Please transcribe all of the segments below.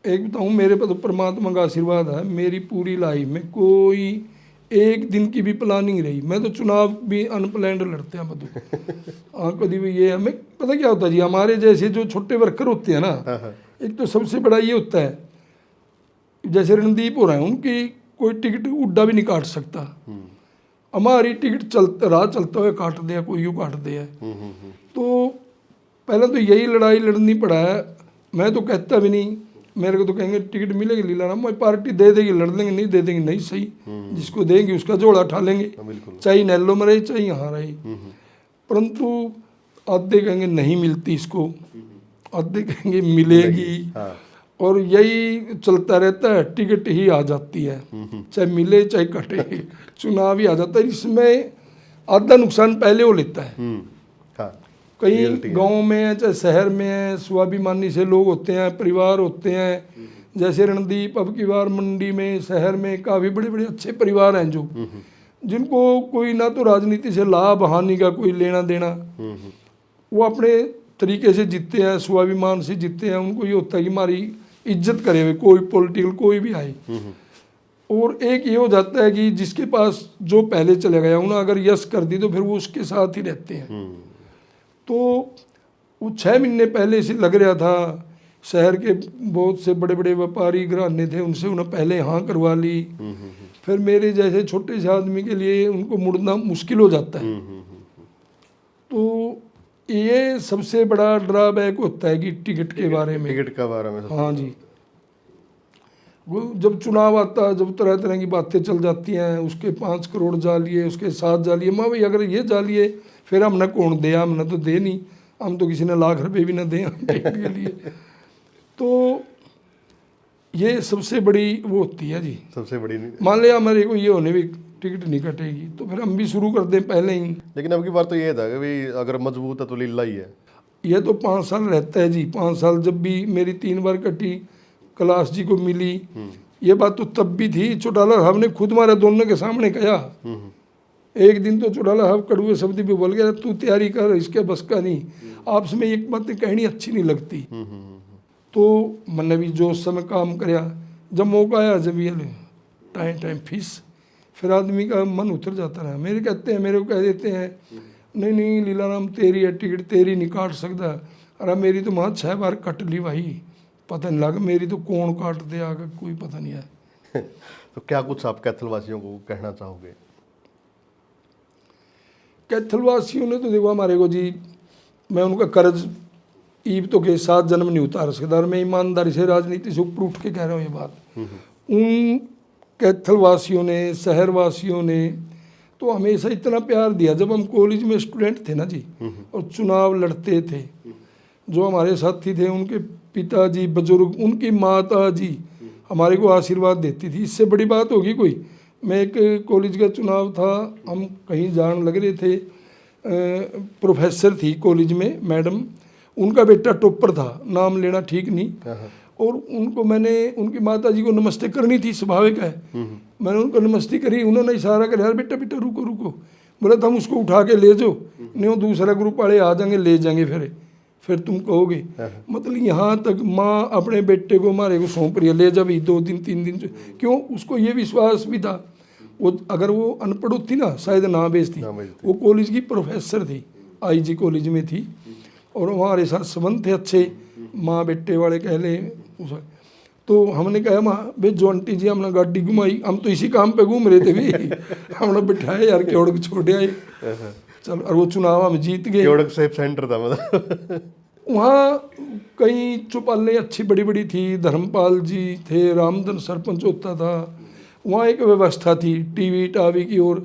एक बताऊँ, मेरे पर तो परमात्मा का आशीर्वाद है, मेरी पूरी लाइफ में कोई एक दिन की भी प्लानिंग रही। मैं तो चुनाव भी अनप्लैंड लड़ते हैं बदू। हाँ, कभी भी ये हमें पता क्या होता है जी, हमारे जैसे जो छोटे वर्कर होते हैं ना, एक तो सबसे बड़ा ये होता है, जैसे रणदीप हो रहे हैं, उनकी कोई टिकट उड्डा भी नहीं काट सकता। हमारी टिकट राह चलता हुआ काट दिया, कोई यूँ काट दिया। तो पहले तो यही लड़ाई लड़नी पड़ा है। मैं तो कहता भी नहीं, मेरे को तो कहेंगे टिकट मिलेगी लीलाराम, मैं पार्टी दे देगी लड़ लेंगे, नहीं दे देंगे नहीं सही, जिसको देंगे उसका जोड़ा उठा लेंगे, चाहे नैलो में रहे चाहे यहाँ रहे। परंतु आधे कहेंगे नहीं मिलती इसको, आधे कहेंगे मिलेगी, और यही चलता रहता है। टिकट ही आ जाती है, चाहे मिले चाहे कटे, चुनाव ही आ जाता है। इसमें आधा नुकसान पहले वो लेता है। कई गाँव में है चाहे शहर में है, स्वाभिमानी से लोग होते हैं, परिवार होते हैं। जैसे रणदीप अब की बार मंडी में, शहर में काफ़ी बड़े बड़े अच्छे परिवार हैं जो, जिनको कोई ना तो राजनीति से लाभ हानि का कोई लेना देना, वो अपने तरीके से जीतते हैं, स्वाभिमान से जीतते हैं। उनको ये होता है कि हमारी इज्जत करे हुए कोई पॉलिटिकल कोई भी आए। और एक ये हो जाता है कि जिसके पास जो पहले चले गया, उन्होंने अगर यस कर दी तो फिर वो उसके साथ ही रहते हैं। तो वो 6 महीने पहले से लग रहा था, शहर के बहुत से बड़े बड़े व्यापारी घराने थे, उनसे उन्हें पहले हाँ करवा ली। फिर मेरे जैसे छोटे से आदमी के लिए उनको मुड़ना मुश्किल हो जाता है। तो ये सबसे बड़ा ड्रॉबैक होता है कि टिकट के बारे में, टिकट के बारे में। हाँ जी, वो जब चुनाव आता है, जब तरह तरह की बातें चल जाती हैं, उसके 5 करोड़ जालिए, उसके 7 जालिए। माँ भाई अगर ये जालिए फिर हमने कौन दे, हमने तो दे नहीं, हम तो किसी ने लाख रुपए भी ना दें टिकट के लिए। तो ये सबसे बड़ी वो होती है जी, सबसे बड़ी। मान लिया हमारे को ये होने भी टिकट नहीं कटेगी तो फिर हम भी शुरू कर दें पहले ही। लेकिन अब की बार तो ये था कि भाई अगर मजबूत है तो लीला ही है। ये तो 5 साल रहता है जी, 5 साल जब भी मेरी 3 बार कटी, कैलाश जी को मिली। ये बात तो तब भी थी, चौटाला साहब ने खुद हमारे दोनों के सामने कहा। एक दिन तो चौटाला साहब कड़वे शब्द भी बोल गया, तू तैयारी कर, इसके बस का नहीं, आपस में एक बात कहनी अच्छी नहीं लगती। तो मैंने भी जो उस समय काम कराया, जब मौका आया जब ये टाइम फीस, फिर आदमी का मन उतर जाता रहा। मेरे कहते हैं, मेरे को कह देते हैं नहीं नहीं लीलाराम तेरी है टिकट, तेरी नहीं काट सकता। अरे मेरी तो वहाँ 6 बार कट ली भाई, पता नहीं लगा मेरी तो कौन काट दे आगे, कोई पता नहीं है। तो क्या कुछ आप कैथल वासियों को कहना चाहोगे? कैथल वासियों ने तो देखो हमारे को जी, मैं उनका कर्ज ईब तो के 7 जन्म नहीं उतार सकता, और मैं ईमानदारी से राजनीति से ऊपर उठ के कह रहा हूँ ये बात। उन कैथल वासियों ने, शहर वासियों ने तो हमेशा इतना प्यार दिया। जब हम कॉलेज में स्टूडेंट थे ना जी, और चुनाव लड़ते थे, जो हमारे साथी थे उनके पिताजी बुजुर्ग, उनकी माता जी हमारे को आशीर्वाद देती थी। इससे बड़ी बात होगी कोई? मैं एक कॉलेज का चुनाव था, हम कहीं जान लग रहे थे, प्रोफेसर थी कॉलेज में मैडम, उनका बेटा टॉपर था, नाम लेना ठीक नहीं, और उनको मैंने उनकी माता जी को नमस्ते करनी थी, स्वाभाविक है। मैंने उनको नमस्ते करी, उन्होंने इशारा कर, यार बेटा बेटा रुको रुको, बोला था हम उसको उठा के ले जाओ, नहीं वो दूसरा ग्रुप वाले आ जाएंगे ले जाएंगे, फिर तुम कहोगे। मतलब यहाँ तक माँ अपने बेटे को हमारे को सौंप रही है, ले जा भी 2 दिन 3 दिन। क्यों? उसको ये विश्वास भी था, वो अगर वो अनपढ़ होती ना शायद ना बेचती। वो कॉलेज की प्रोफेसर थी, IG कॉलेज में थी, और हमारे साथ संबंध थे अच्छे, माँ बेटे वाले कह ले। तो हमने कहा माँ भाई जो आंटी जी हमने गाड़ी घुमाई, हम तो इसी काम पे घूम रहे थे भी, हमने बिठाए यार क्योड़क छोड़ आए, चलो। और वो चुनाव हम जीत गए। क्योड़क सेफ सेंटर था मतलब। वहाँ कई चौपालें अच्छी बड़ी बड़ी थी, धर्मपाल जी थे, रामधन सरपंच होता था, वहाँ एक व्यवस्था थी टीवी टावी की। और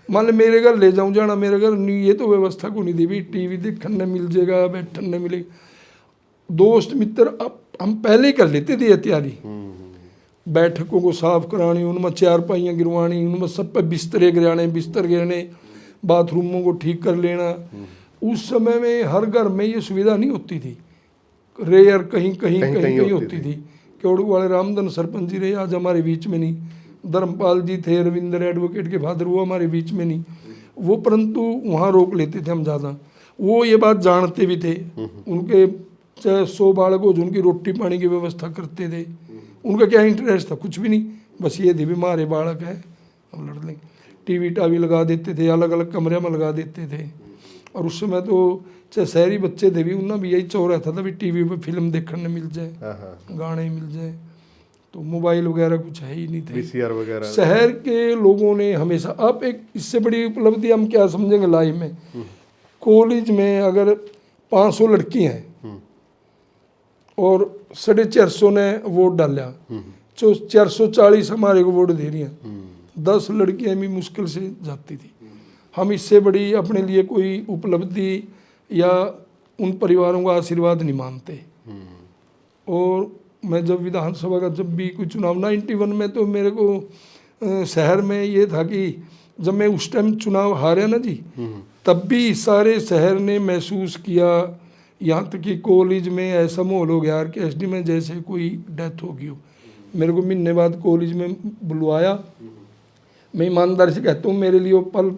मान लो मेरे घर ले जाऊँ जाना, मेरे घर नहीं, ये तो व्यवस्था को नहीं दी भी, टीवी देखने मिल जाएगा, बैठने मिलेगा। दोस्त मित्र अब हम पहले ही कर लेते थे तैयारी, बैठकों को साफ करानी, उनमें 4 पाइयाँ गिरवानी, उनमें सब पे बिस्तर गिराने, बाथरूमों को ठीक कर लेना। उस समय में हर घर में ये सुविधा नहीं होती थी, रेयर कहीं होती थी। क्योड़क वाले रामधन सरपंच जी रहे, आज हमारे बीच में नहीं, धर्मपाल जी थे, रविंद्र एडवोकेट के फादर, वो हमारे बीच में नहीं, वो परंतु वहाँ रोक लेते थे हम ज़्यादा। वो ये बात जानते भी थे, उनके चाहे 100 बालक हो जो उनकी रोटी पानी की व्यवस्था करते थे। उनका क्या इंटरेस्ट था, कुछ भी नहीं, बस ये थी भी हमारे बालक है हम लड़ लेंगे। टीवी टावी लगा देते थे, अलग अलग कमरे में लगा देते थे। और उस समय तो चाहे शहरी बच्चे थे भी, उनका भी यही चौ रहता था भी टीवी पे फिल्म देखने मिल जाए, गाने मिल जाए, तो मोबाइल वगैरह कुछ है ही नहीं थे। VCR वगैरह। शहर के लोगों ने हमेशा, आप एक इससे बड़ी उपलब्धि हम क्या समझेंगे लाइफ में, कॉलेज में अगर 500 लड़की हैं और 450 ने वोट डाला, जो 440 हमारे को वोट दे रही हैं, 10 लड़कियां भी मुश्किल से जाती थी। हम इससे बड़ी अपने लिए कोई उपलब्धि या उन परिवारों का आशीर्वाद नहीं मानते। और मैं जब विधानसभा का जब भी कोई चुनाव 91 में, तो मेरे को शहर में ये था कि जब मैं उस टाइम चुनाव हारा ना जी, तब भी सारे शहर ने महसूस किया, यहाँ तक कि कॉलेज में ऐसा माहौल हो गया RKSD में जैसे कोई डेथ हो गई हो। मेरे को महीने बाद कॉलेज में बुलवाया। मैं ईमानदारी से कहता हूँ, मेरे लिए वो पल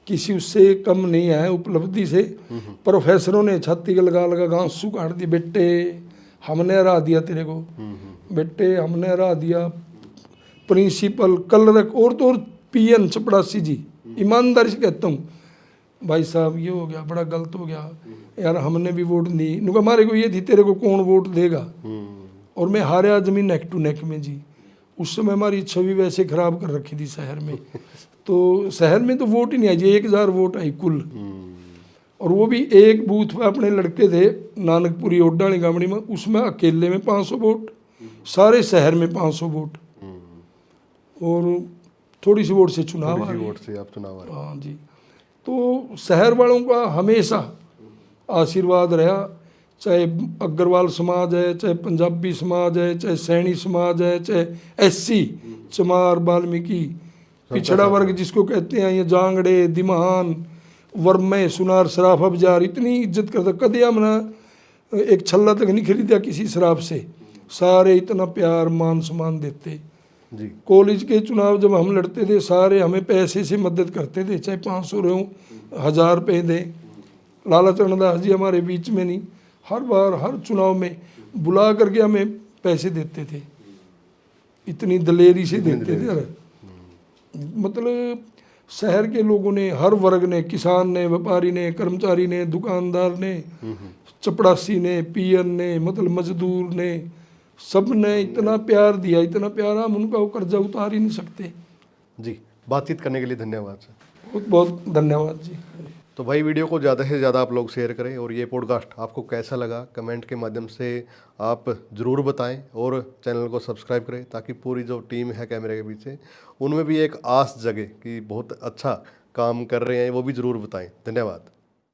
किसी उससे कम नहीं है उपलब्धि से। प्रोफेसरों ने छाती के लगा लगा आंसू काट दिए, बेटे हमने हरा दिया तेरे को, बेटे हमने हरा दिया। प्रिंसिपल, कलरक और तो और PN चपड़ासी जी, ईमानदारी से कहता हूँ भाई साहब ये हो गया, बड़ा गलत हो गया यार, हमने भी वोट दी। नुका हमारे को ये थी तेरे को कौन वोट देगा, और मैं हारा जमीन नेक टू नेक में जी। उस समय हमारी छवि वैसे खराब कर रखी थी शहर में, तो शहर में तो वोट ही नहीं आई जी, 1000 वोट आई कुल। और वो भी एक बूथ पे अपने लड़के थे नानकपुरी ओडाणी गामड़ी में, उसमें अकेले में 500 वोट, सारे शहर में 500 वोट, और थोड़ी सी वोट से चुनाव आ वोट से आप चुनाव आ रहे। हाँ जी। तो शहर वालों का हमेशा आशीर्वाद रहा, चाहे अग्रवाल समाज है, चाहे पंजाबी समाज है, चाहे सैनी समाज है, चाहे SC चमार वाल्मीकि पिछड़ा वर्ग जिसको कहते हैं, ये जांगड़े दिमान वर्मे सुनार सराफा बाजार, इतनी इज्जत करता, कदे हमने एक छल्ला तक नहीं खरीदा किसी शराब से, सारे इतना प्यार मान सम्मान देते जी। कॉलेज के चुनाव जब हम लड़ते थे, सारे हमें पैसे से मदद करते थे, चाहे 500 रहो 1000 रुपये दे। लाला चरणदास जी हमारे बीच में नहीं, हर बार हर चुनाव में बुला करके हमें पैसे देते थे, इतनी दलेरी से देते थे। मतलब शहर के लोगों ने, हर वर्ग ने, किसान ने, व्यापारी ने, कर्मचारी ने, दुकानदार ने, चपड़ासी ने, PN ने, मतलब मजदूर ने, सब ने इतना प्यार दिया, इतना प्यार, हम उनका वो कर्जा उतार ही नहीं सकते जी। बातचीत करने के लिए धन्यवाद सर। बहुत बहुत धन्यवाद जी। तो भाई वीडियो को ज़्यादा से ज़्यादा आप लोग शेयर करें, और ये पॉडकास्ट आपको कैसा लगा कमेंट के माध्यम से आप ज़रूर बताएं, और चैनल को सब्सक्राइब करें, ताकि पूरी जो टीम है कैमरे के पीछे उनमें भी एक आस जगे कि बहुत अच्छा काम कर रहे हैं, वो भी ज़रूर बताएं। धन्यवाद।